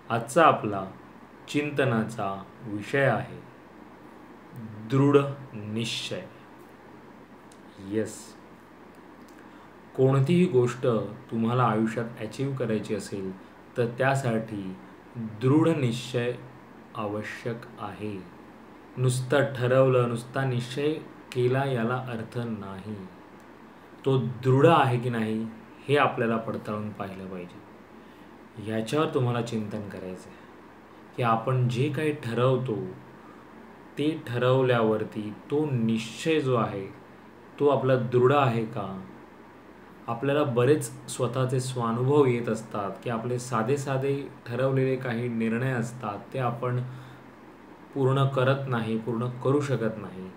आजचा आपला चिंतनाचा विषय आहे दृढ निश्चय. येस, कोणतीही गोष्ट तुम्हाला आयुष्यात अचीव करायची असेल तर त्यासाठी दृढ निश्चय आवश्यक आहे. नुसतं ठरवलं, नुसता निश्चय केला याला अर्थ नाही. तो दृढ आहे की नाही हे आपल्याला पडताळून पाहिलं पाहिजे. ह्याच्यावर तुम्हाला चिंतन करायचं आहे की आपण जे काही ठरवतो ते ठरवल्यावरती तो निश्चय जो आहे तो आपला दृढ आहे का. आपल्याला बरेच स्वतःचे स्वानुभव येत असतात की आपले साधे साधे ठरवलेले काही निर्णय असतात ते आपण पूर्ण करत नाही, पूर्ण करू शकत नाही.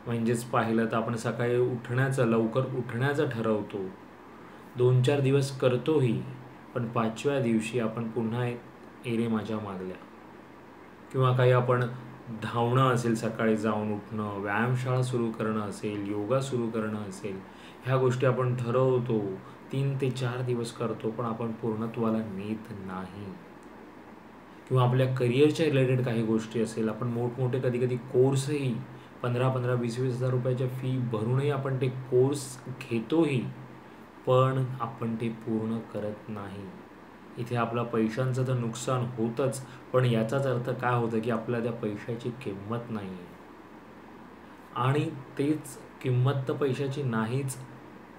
म्हणजेच पाहिलं तर आपण सकाळी लवकर उठण्याचं ठरवतो, 2-4 दिवस करतोही, पण 5व्या दिवशी आपण पुन्हा एरे माझ्या मागल्या. किंवा काही आपण धावणं असेल, सकाळी जाऊन उठणं, व्यायामशाळा सुरू करणं असेल, योगा सुरू करणं असेल, ह्या गोष्टी आपण ठरवतो, 3 ते 4 दिवस करतो, पण आपण पूर्णत्वाला नेत नाही. किंवा आपल्या करिअरच्या रिलेटेड काही गोष्टी असेल, आपण मोठमोठे कधी कोर्सही 15,000, 20,000 हजार रुपयाच्या फी भरूनही आपण ते कोर्स घेतोही, पण आपण ते पूर्ण करत नाही. इथे आपला पैशांचं तर नुकसान होतच, पण याचाच अर्थ काय होतं की आपल्याला त्या पैशाची किंमत नाही आहे. आणि तेच किंमत तर पैशाची नाहीच,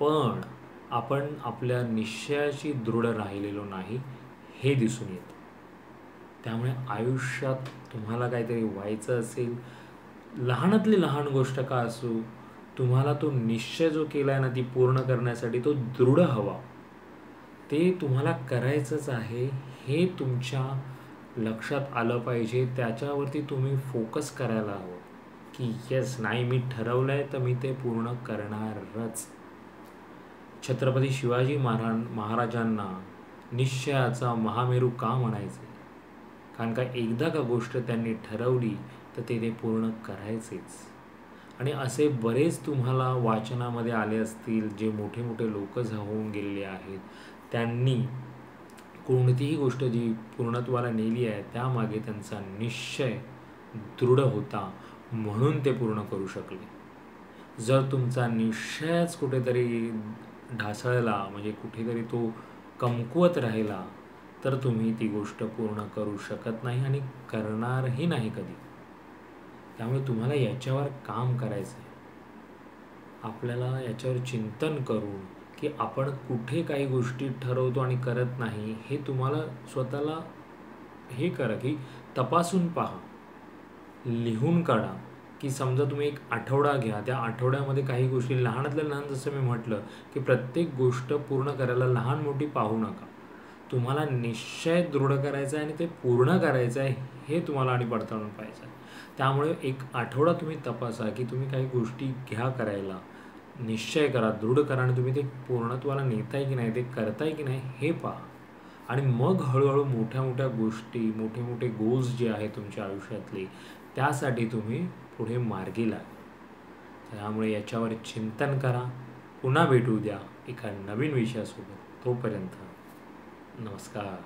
पण आपण आपल्या निश्चयाशी दृढ राहिलेलो नाही हे दिसून येतं. त्यामुळे आयुष्यात तुम्हाला काहीतरी व्हायचं असेल, लहानातली लहान गोष्ट का असो, तुम्हाला तो निश्चय जो केला आहे ना ती पूर्ण करण्यासाठी तो दृढ हवा. ते तुम्हाला करायचंच आहे हे तुमच्या लक्षात आलं पाहिजे. त्याच्यावरती तुम्ही फोकस करायला हवं की येस, नाही मी ठरवलं आहे तर मी ते पूर्ण करणारच. छत्रपती शिवाजी महाराजांना निश्चयाचा महामेरू का म्हणायचे, कारण का एकदा का गोष्ट त्यांनी ठरवली तर ते पूर्ण करायचेच. आणि असे बरेच तुम्हाला वाचनामध्ये आले असतील जे मोठे मोठे लोक होऊन गेलेले आहेत, त्यांनी कोणतीही गोष्ट जी पूर्णत्वाला नेली आहे त्यामागे त्यांचा निश्चय दृढ होता म्हणून ते पूर्ण करू शकले. जर तुमचा निश्चयच कुठेतरी ढासळला, म्हणजे कुठेतरी तो कमकुवत राहिला, तर तुम्ही ती गोष्ट पूर्ण करू शकत नाही आणि करणारही नाही कधी. त्यामुळे तुम्हाला याच्यावर काम करायचं आहे. आपल्याला याच्यावर चिंतन करून की आपण कुठे काही गोष्टी ठरवतो आणि करत नाही हे तुम्हाला स्वतःला हे करा की तपासून पहा, लिहून काढा. की समजा तुम्ही एक आठवडा घ्या, त्या आठवड्यामध्ये काही गोष्टी लहानातल्या लहान, जसं मी म्हटलं की प्रत्येक गोष्ट पूर्ण करायला लहान मोठी पाहू नका. तुम्हाला निश्चय दृढ करायचा आहे आणि ते पूर्ण करायचं आहे हे तुम्हाला आणि पडताळून पाहिजे. त्यामुळे एक आठवडा तुम्ही तपासा की तुम्ही काही गोष्टी घ्या करायला, निश्चय करा, दृढ करा आणि तुम्ही ते पूर्णत्वाला नेताय की नाही, ते करताय की नाही हे पहा. आणि मग हळूहळू मोठ्या मोठ्या गोष्टी, मोठे मोठे गोल्स जे आहेत तुमच्या आयुष्यातले, त्यासाठी तुम्ही पुढे मार्गी लागा. त्यामुळे याच्यावर चिंतन करा. पुन्हा भेटू द्या एका नवीन विषयासोबत. तोपर्यंत नमस्कार.